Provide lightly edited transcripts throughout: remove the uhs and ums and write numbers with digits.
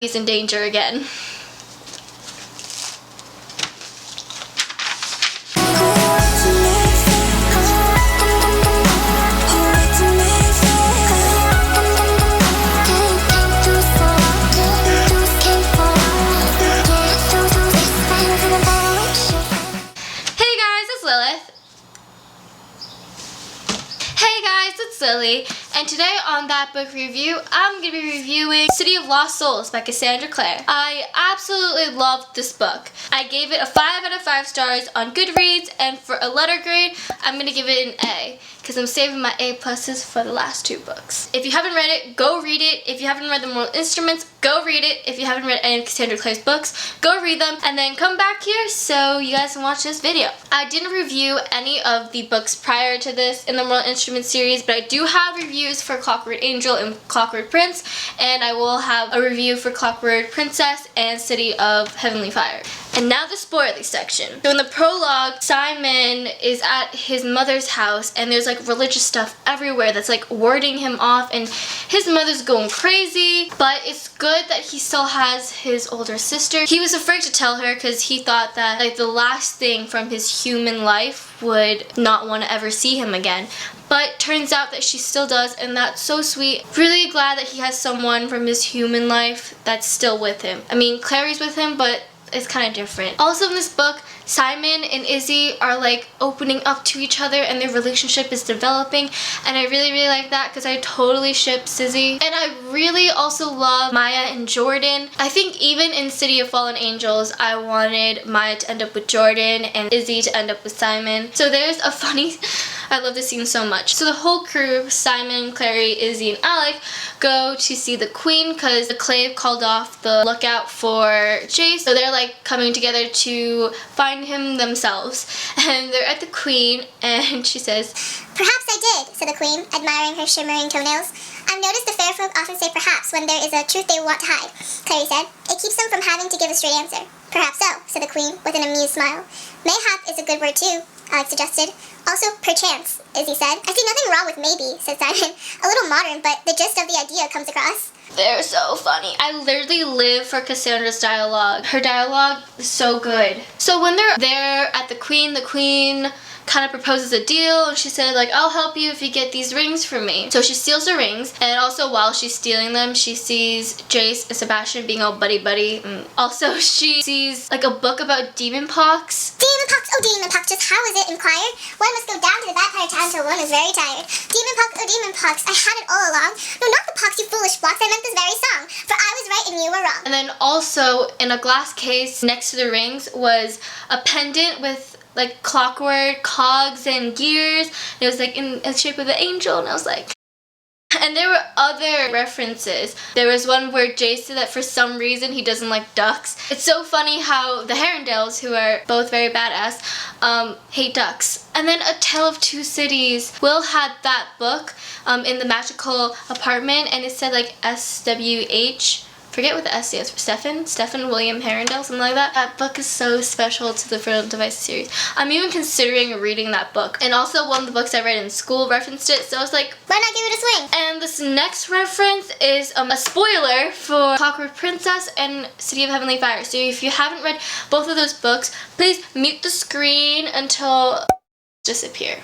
he's in danger again. Lily, and today on That Book Review, I'm going to be reviewing City of Lost Souls by Cassandra Clare. I absolutely loved this book. I gave it a 5 out of 5 stars on Goodreads, and for a letter grade, I'm going to give it an A, because I'm saving my A pluses for the last 2 books. If you haven't read it, go read it. If you haven't read The Moral Instruments, go read it. If you haven't read any of Cassandra Clare's books, go read them, and then come back here so you guys can watch this video. I didn't review any of the books prior to this in the Moral Instruments series, but I do have reviews for Clockwork Angel and Clockwork Prince, and I will have a review for Clockwork Princess and City of Heavenly Fire. And now the spoiler section. So in the prologue, Simon is at his mother's house, and there's like religious stuff everywhere that's like warding him off, and his mother's going crazy, but it's good that he still has his older sister. He was afraid to tell her because he thought that like the last thing from his human life would not want to ever see him again. But turns out that she still does, and that's so sweet. Really glad that he has someone from his human life that's still with him. I mean, Clary's with him, but it's kind of different. Also in this book, Simon and Izzy are like opening up to each other, and their relationship is developing, and I really like that because I totally ship Sizzy. And I really also love Maya and Jordan. I think even in City of Fallen Angels, I wanted Maya to end up with Jordan and Izzy to end up with Simon. So there's a funny, I love this scene so much. So the whole crew, Simon, Clary, Izzy, and Alec, go to see the Queen because the Clave called off the lookout for Jace. So they're like coming together to find him themselves, and they're at the Queen, and she says, "Perhaps I did," said the Queen, admiring her shimmering toenails. "I've noticed the fair folk often say perhaps when there is a truth they want to hide," Clary said. "It keeps them from having to give a straight answer." "Perhaps so," said the Queen, with an amused smile. "Mayhap is a good word too," Alec suggested. "Also, perchance," Izzy said. "I see nothing wrong with maybe," said Simon. "A little modern, but the gist of the idea comes across." They're so funny. I literally live for Cassandra's dialogue. Her dialogue is so good. So when they're there at the Queen kind of proposes a deal, and she said like, "I'll help you if you get these rings for me." So she steals the rings, and also while she's stealing them, she sees Jace and Sebastian being all buddy-buddy. Also she sees like a book about demon pox. "Demon pox, oh demon pox, just how is it?" inquired. "One must go down to the vampire town till one is very tired. Demon pox, oh demon pox, I had it all along. No, not the pox, you foolish blocks, I meant this very song. For I was right and you were wrong." And then also in a glass case next to the rings was a pendant with like clockwork cogs and gears. It was like in the shape of an angel, and I was like, and there were other references. There was one where Jace said that for some reason he doesn't like ducks. It's so funny how the Herondales, who are both very badass, hate ducks. And then A Tale of Two Cities. Will had that book in the magical apartment, and it said like SWH. Forget what the S stands for. Stephen William Herondale, something like that. That book is so special to the Fertile Devices series. I'm even considering reading that book. And also one of the books I read in school referenced it, so I was like, why not give it a swing? And this next reference is a spoiler for Clockwork Princess and City of Heavenly Fire. So if you haven't read both of those books, please mute the screen until disappear.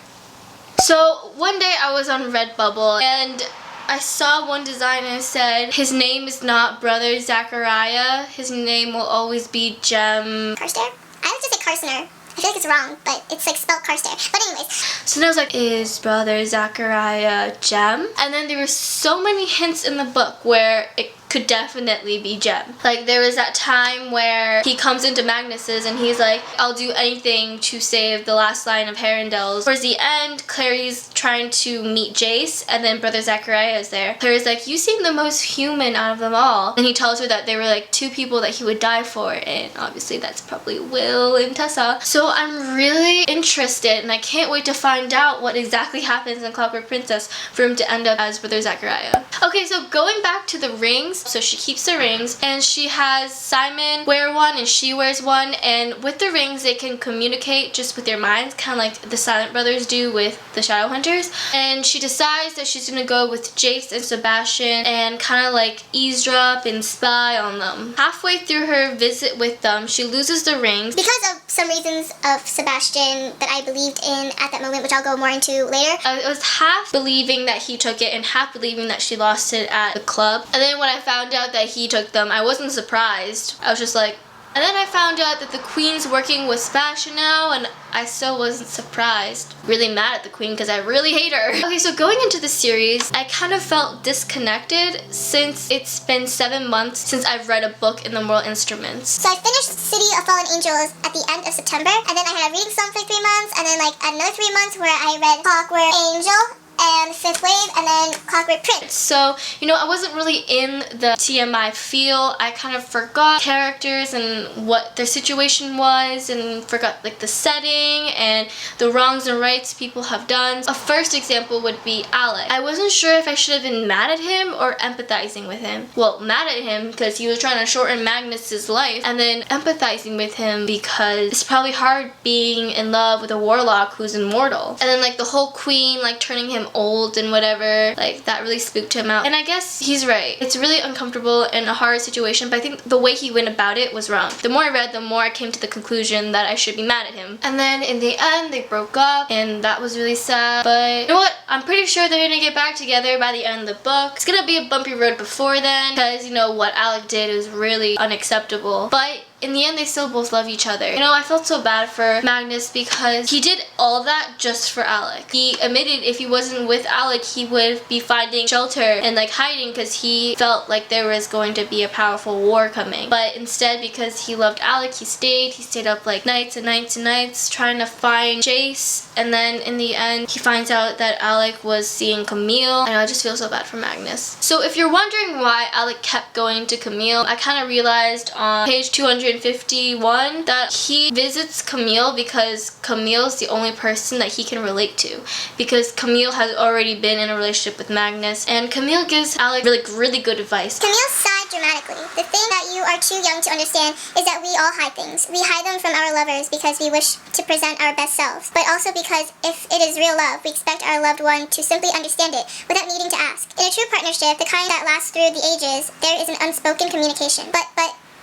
So one day I was on Redbubble, and I saw one design and it said, "His name is not Brother Zachariah. His name will always be Jem." Carstairs? I would just say Carstner. I feel like it's wrong, but it's like spelled Carstairs. But anyways. So then I was like, is Brother Zachariah Jem? And then there were so many hints in the book where it could definitely be Jem. Like there was that time where he comes into Magnus's and he's like, "I'll do anything to save the last line of Herondales." Towards the end, Clary's trying to meet Jace, and then Brother Zachariah is there. Clary's like, "You seem the most human out of them all." And he tells her that there were like 2 people that he would die for, and obviously that's probably Will and Tessa. So I'm really interested, and I can't wait to find out what exactly happens in Clockwork Princess for him to end up as Brother Zachariah. Okay, so going back to the rings, so she keeps the rings, and she has Simon wear one and she wears one, and with the rings they can communicate just with their minds, kind of like the Silent Brothers do with the Shadowhunters. And she decides that she's gonna go with Jace and Sebastian and kind of like eavesdrop and spy on them. Halfway through her visit with them, she loses the rings because of some reasons of Sebastian that I believed in at that moment, which I'll go more into later. I was half believing that he took it and half believing that she lost it at the club. And then when I found out that he took them, I wasn't surprised. I was just like, and then I found out that the Queen's working with Sebastian now, and I still wasn't surprised. Really mad at the Queen because I really hate her. Okay, so going into the series, I kind of felt disconnected since it's been 7 months since I've read a book in the Moral Instruments. So I finished City of Fallen Angels at the end of September, and then I had a reading slump for 3 months, and then like another 3 months where I read Clockwork Angel and Fifth Wave, and then Clockwork Prince. So, you know, I wasn't really in the TMI feel. I kind of forgot characters and what their situation was, and forgot like the setting and the wrongs and rights people have done. A first example would be Alec. I wasn't sure if I should have been mad at him or empathizing with him. Well, mad at him because he was trying to shorten Magnus's life, and then empathizing with him because it's probably hard being in love with a warlock who's immortal. And then like the whole Queen like turning him old and whatever, like that really spooked him out. And I guess he's right. It's really uncomfortable and a hard situation, but I think the way he went about it was wrong. The more I read, the more I came to the conclusion that I should be mad at him. And then in the end, they broke up, and that was really sad. But you know what? I'm pretty sure they're gonna get back together by the end of the book. It's gonna be a bumpy road before then, because you know what Alec did is really unacceptable. But in the end, they still both love each other. You know, I felt so bad for Magnus because he did all that just for Alec. He admitted if he wasn't with Alec, he would be finding shelter and like hiding because he felt like there was going to be a powerful war coming. But instead, because he loved Alec, he stayed up like nights and nights and nights trying to find Jace. And then in the end, he finds out that Alec was seeing Camille, and I just feel so bad for Magnus. So if you're wondering why Alec kept going to Camille, I kind of realized on page 251 that he visits Camille because Camille's the only person that he can relate to, because Camille has already been in a relationship with Magnus, and Camille gives Alec really good advice. Camille sighed dramatically. The thing that you are too young to understand is that we all hide things. We hide them from our lovers because we wish to present our best selves, but also because if it is real love, we expect our loved one to simply understand it without needing to ask. In a true partnership, the kind that lasts through the ages, there is an unspoken communication. But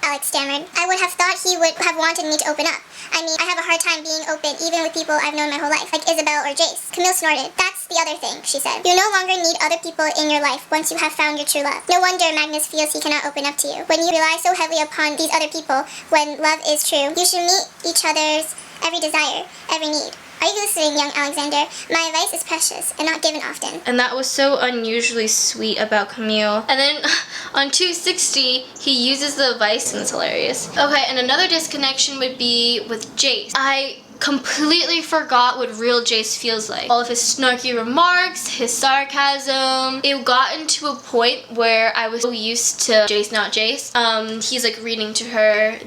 Alec stammered. I would have thought he would have wanted me to open up. I mean, I have a hard time being open even with people I've known my whole life, like Isabelle or Jace. Camille snorted. That's the other thing, she said. You no longer need other people in your life once you have found your true love. No wonder Magnus feels he cannot open up to you. When you rely so heavily upon these other people, when love is true, you should meet each other's every desire, every need. Are you listening, young Alexander? My advice is precious and not given often. And that was so unusually sweet about Camille. And then on 260, he uses the advice, and it's hilarious. Okay, and another disconnection would be with Jace. I completely forgot what real Jace feels like. All of his snarky remarks, his sarcasm. It got into a point where I was so used to Jace, not Jace. He's like reading to her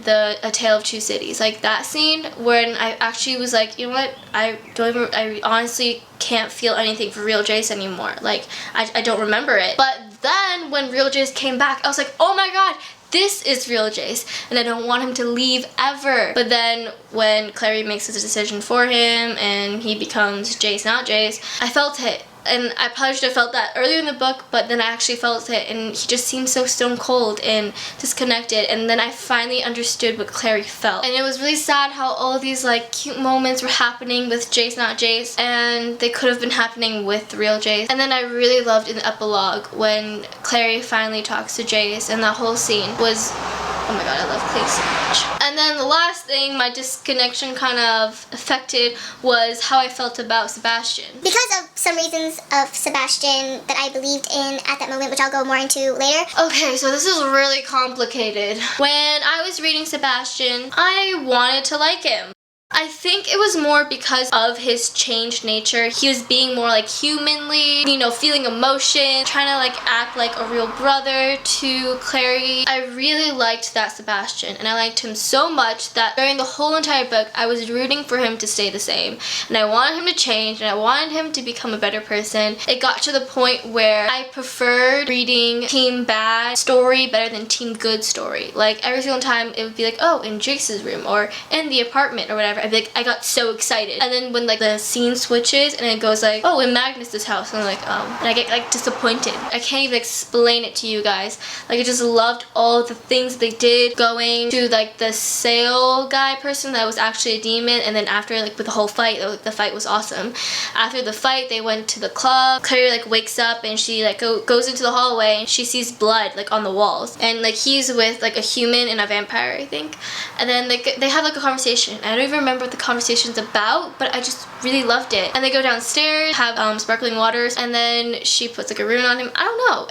A Tale of Two Cities. Like that scene when I actually was like, you know what? I honestly can't feel anything for real Jace anymore. Like, I don't remember it. But then when real Jace came back, I was like, oh my god, this is real Jace, and I don't want him to leave ever. But then when Clary makes this decision for him and he becomes Jace, not Jace, I felt it. And I probably should have felt that earlier in the book, but then I actually felt it, and he just seemed so stone cold and disconnected. And then I finally understood what Clary felt. And it was really sad how all of these like cute moments were happening with Jace, not Jace, and they could have been happening with the real Jace. And then I really loved in the epilogue when Clary finally talks to Jace, and that whole scene was, oh my god, I love Clary so much. And then the last thing my disconnection kind of affected was how I felt about Sebastian. Because of some reasons of Sebastian that I believed in at that moment, which I'll go more into later. Okay, so this is really complicated. When I was reading Sebastian, I wanted to like him. I think it was more because of his changed nature. He was being more like humanly, you know, feeling emotion, trying to like act like a real brother to Clary. I really liked that Sebastian, and I liked him so much that during the whole entire book I was rooting for him to stay the same, and I wanted him to change, and I wanted him to become a better person. It got to the point where I preferred reading Team Bad story better than Team Good story. Like every single time it would be like, oh, in Jace's room or in the apartment or whatever, I'd be like, I got so excited. And then when like the scene switches and it goes like, oh, in Magnus's house, and I'm like, oh, and I get like disappointed. I can't even explain it to you guys. Like I just loved all the things they did, going to like the sale guy person that was actually a demon, and then after like with the whole fight, the fight was awesome. After the fight, they went to the club. Clary like wakes up and she like goes into the hallway and she sees blood like on the walls, and like he's with like a human and a vampire, I think, and then they have like a conversation. I don't even remember what the conversation's about, but I just really loved it. And they go downstairs, have sparkling waters, and then she puts like a rune on him. I don't know,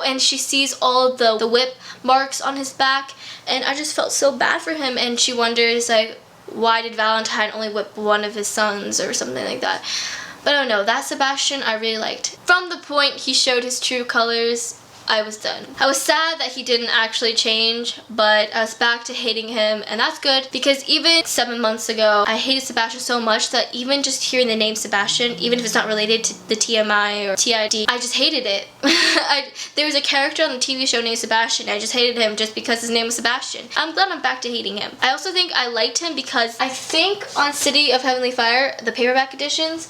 and she sees all the whip marks on his back, and I just felt so bad for him, and she wonders like, why did Valentine only whip one of his sons or something like that. But I don't know, that Sebastian I really liked. From the point he showed his true colors, I was done. I was sad that he didn't actually change, but I was back to hating him, and that's good, because even 7 months ago, I hated Sebastian so much that even just hearing the name Sebastian, even if it's not related to the TMI or TID, I just hated it. There was a character on the TV show named Sebastian. I just hated him just because his name was Sebastian. I'm glad I'm back to hating him. I also think I liked him because I think on City of Heavenly Fire, the paperback editions,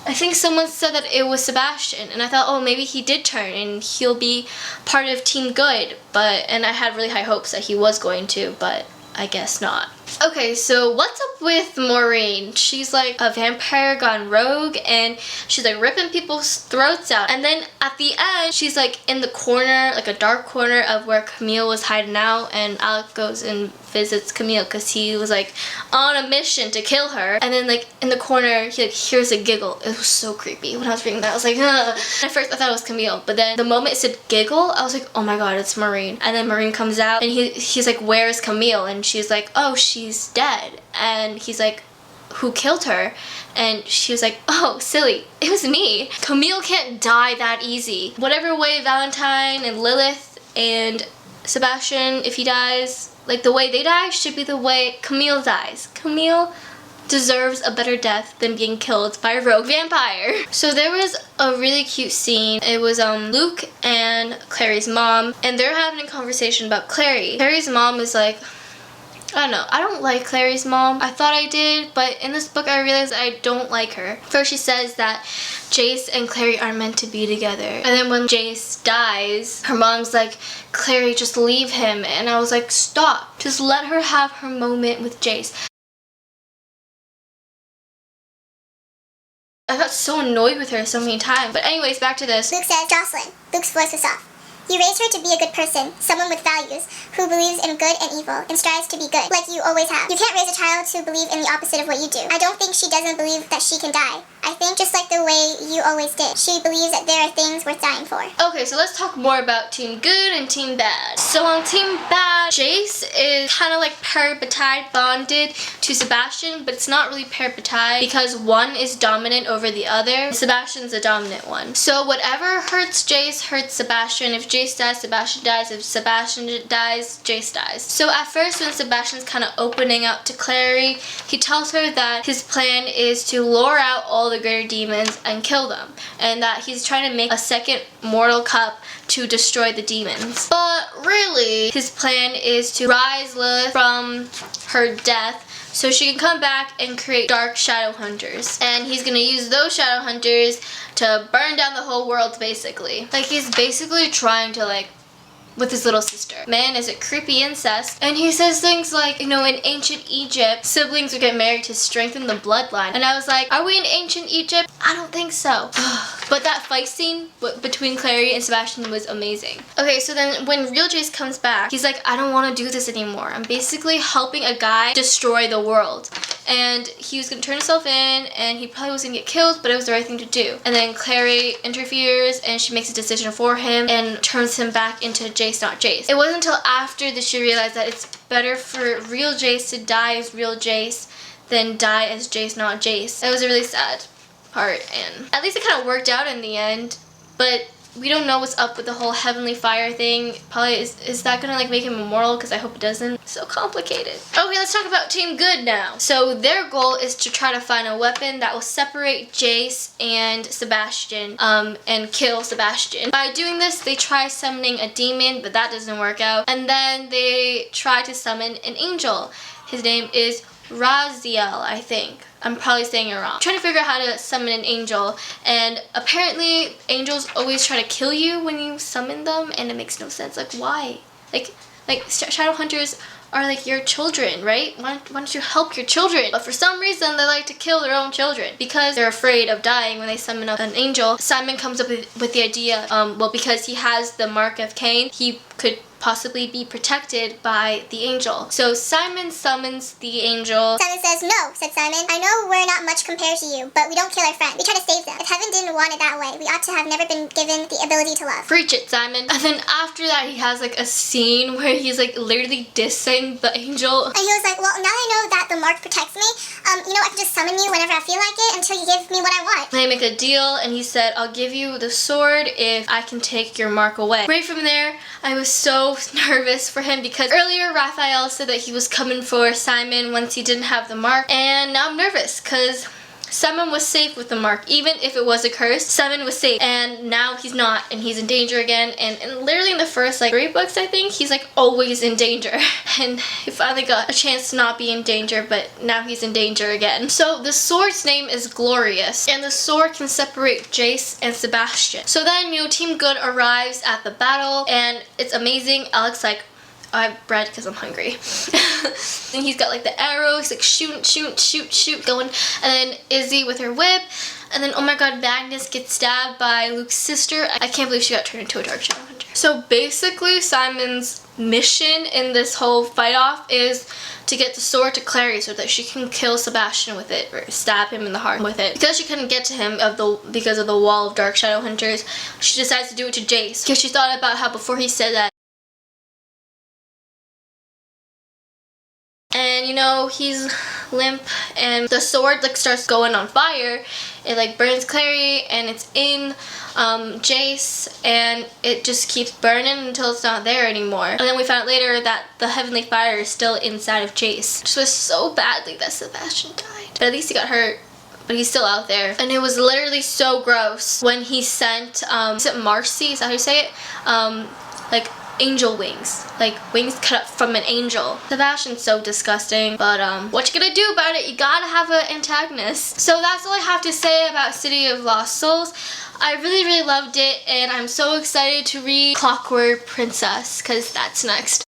I think someone said that it was Sebastian, and I thought, oh, maybe he did turn and he'll be part of Team Good, and I had really high hopes that he was going to, but I guess not. Okay, so what's up with Maureen? She's like a vampire gone rogue, and she's like ripping people's throats out, and then at the end she's like in the corner, like a dark corner of where Camille was hiding out, and Alec goes and visits Camille because he was like on a mission to kill her, and then like in the corner he like hears a giggle. It was so creepy. When I was reading that I was like, ugh. At first I thought it was Camille, but then the moment it said giggle I was like, oh my god, it's Maureen. And then Maureen comes out and he's like, where's Camille? And she's like, oh, she's dead. And he's like, who killed her? And she was like, oh, silly, it was me. Camille can't die that easy. Whatever way Valentine and Lilith and Sebastian, if he dies, like the way they die should be the way Camille dies. Camille deserves a better death than being killed by a rogue vampire. So there was a really cute scene. It was Luke and Clary's mom, and they're having a conversation about Clary. Clary's mom is like, I don't know, I don't like Clary's mom. I thought I did, but in this book I realized I don't like her. First she says that Jace and Clary are meant to be together, and then when Jace dies, her mom's like, Clary, just leave him. And I was like, stop, just let her have her moment with Jace. I got so annoyed with her so many times. But anyways, back to this. Luke says, Jocelyn. Luke's voice was soft. You raised her to be a good person, someone with values, who believes in good and evil, and strives to be good, like you always have. You can't raise a child to believe in the opposite of what you do. I don't think she doesn't believe that she can die. I think just like the way you always did, she believes that there are things worth dying for. Okay, so let's talk more about Team Good and Team Bad. So on Team Bad, Jace is kind of like parapetide bonded to Sebastian, but it's not really parapetide because one is dominant over the other. Sebastian's the dominant one. So whatever hurts Jace hurts Sebastian. If Jace dies, Sebastian dies. If Sebastian dies, Jace dies. So at first when Sebastian's kind of opening up to Clary, he tells her that his plan is to lure out all the greater demons and kill them, and that he's trying to make a second mortal cup to destroy the demons. But really, his plan is to rise Lilith from her death so she can come back and create dark shadow hunters. And he's gonna use those shadow hunters to burn down the whole world, basically. Like, he's basically trying to, like, with his little sister. Man, is it creepy incest. And he says things like, you know, in ancient Egypt, siblings would get married to strengthen the bloodline. And I was like, are we in ancient Egypt? I don't think so. But that fight scene between Clary and Sebastian was amazing. Okay, so then when real Jace comes back, he's like, I don't want to do this anymore. I'm basically helping a guy destroy the world. And he was gonna turn himself in, and he probably was gonna get killed, but it was the right thing to do. And then Clary interferes, and she makes a decision for him and turns him back into Jace, not Jace. It wasn't until after that she realized that it's better for real Jace to die as real Jace then die as Jace, not Jace. It was a really sad part, and at least it kind of worked out in the end, but we don't know what's up with the whole heavenly fire thing. Probably is that gonna like make him immortal? Because I hope it doesn't. So complicated. Okay, let's talk about Team Good now. So their goal is to try to find a weapon that will separate Jace and Sebastian and kill Sebastian. By doing this, they try summoning a demon, but that doesn't work out. And then they try to summon an angel. His name is Raziel, I think. I'm probably saying it wrong. I'm trying to figure out how to summon an angel, and apparently angels always try to kill you when you summon them, and it makes no sense. Like, why? Like shadow hunters are like your children, right? Why don't you help your children? But for some reason, they like to kill their own children because they're afraid of dying when they summon up an angel. Simon comes up with the idea, well, because he has the mark of Cain, he could possibly be protected by the angel. So Simon summons the angel. Simon says, "No," said Simon. "I know we're not much compared to you, but we don't kill our friend. We try to save them. If heaven didn't want it that way, we ought to have never been given the ability to love." Preach it, Simon. And then after that, he has like a scene where he's like literally dissing the angel. And he was like, "Well, now I know that the mark protects me, you know, I can just summon you whenever I feel like it until you give me what I want." They make a deal, and he said, "I'll give you the sword if I can take your mark away." Right from there, I was so nervous for him because earlier Raphael said that he was coming for Simon once he didn't have the mark, and now I'm nervous because Simon was safe with the mark. Even if it was a curse, Simon was safe, and now he's not, and he's in danger again. And literally in the first like 3 books, I think, he's like always in danger, and he finally got a chance to not be in danger, but now he's in danger again. So the sword's name is Glorious, and the sword can separate Jace and Sebastian. So then, you know, Team Good arrives at the battle, and it's amazing. Alec's like, I have bread because I'm hungry. And he's got like the arrows, like shoot, going. And then Izzy with her whip. And then, oh my god, Magnus gets stabbed by Luke's sister. I can't believe she got turned into a dark shadow hunter. So basically, Simon's mission in this whole fight-off is to get the sword to Clary so that she can kill Sebastian with it, or stab him in the heart with it. Because she couldn't get to him because of the wall of dark shadow hunters, she decides to do it to Jace. Because she thought about how before he said that, and you know, he's limp, and the sword like starts going on fire. It like burns Clary, and it's in Jace, and it just keeps burning until it's not there anymore. And then we found out later that the heavenly fire is still inside of Jace. It just was so badly that Sebastian died. But at least he got hurt. But he's still out there. And it was literally so gross when he sent, is it Marcy? Is that how you say it? Like angel wings. Like wings cut up from an angel. Sebastian's so disgusting. But what you gonna do about it? You gotta have an antagonist. So that's all I have to say about City of Lost Souls. I really loved it, and I'm so excited to read Clockwork Princess, because that's next.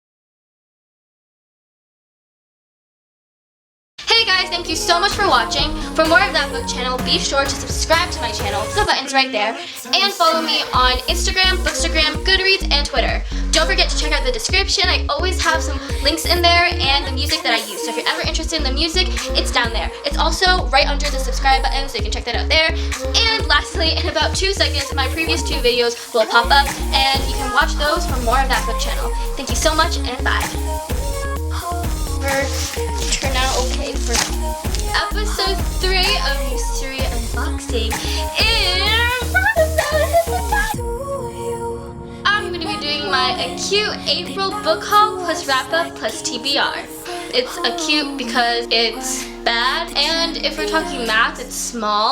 Hey guys, thank you so much for watching. For more of That Book Channel, be sure to subscribe to my channel. The button's right there. And follow me on Instagram, Bookstagram, Goodreads, and Twitter. Don't forget to check out the description. I always have some links in there and the music that I use. So if you're ever interested in the music, it's down there. It's also right under the subscribe button, so you can check that out there. And lastly, in about 2 seconds, my previous 2 videos will pop up, and you can watch those for more of That Book Channel. Thank you so much, and bye. Turn out okay for episode 3 of Mysteria Unboxing. I'm going to be doing my Acute April book haul plus wrap up plus TBR. It's acute because it's bad, and if we're talking math, it's small.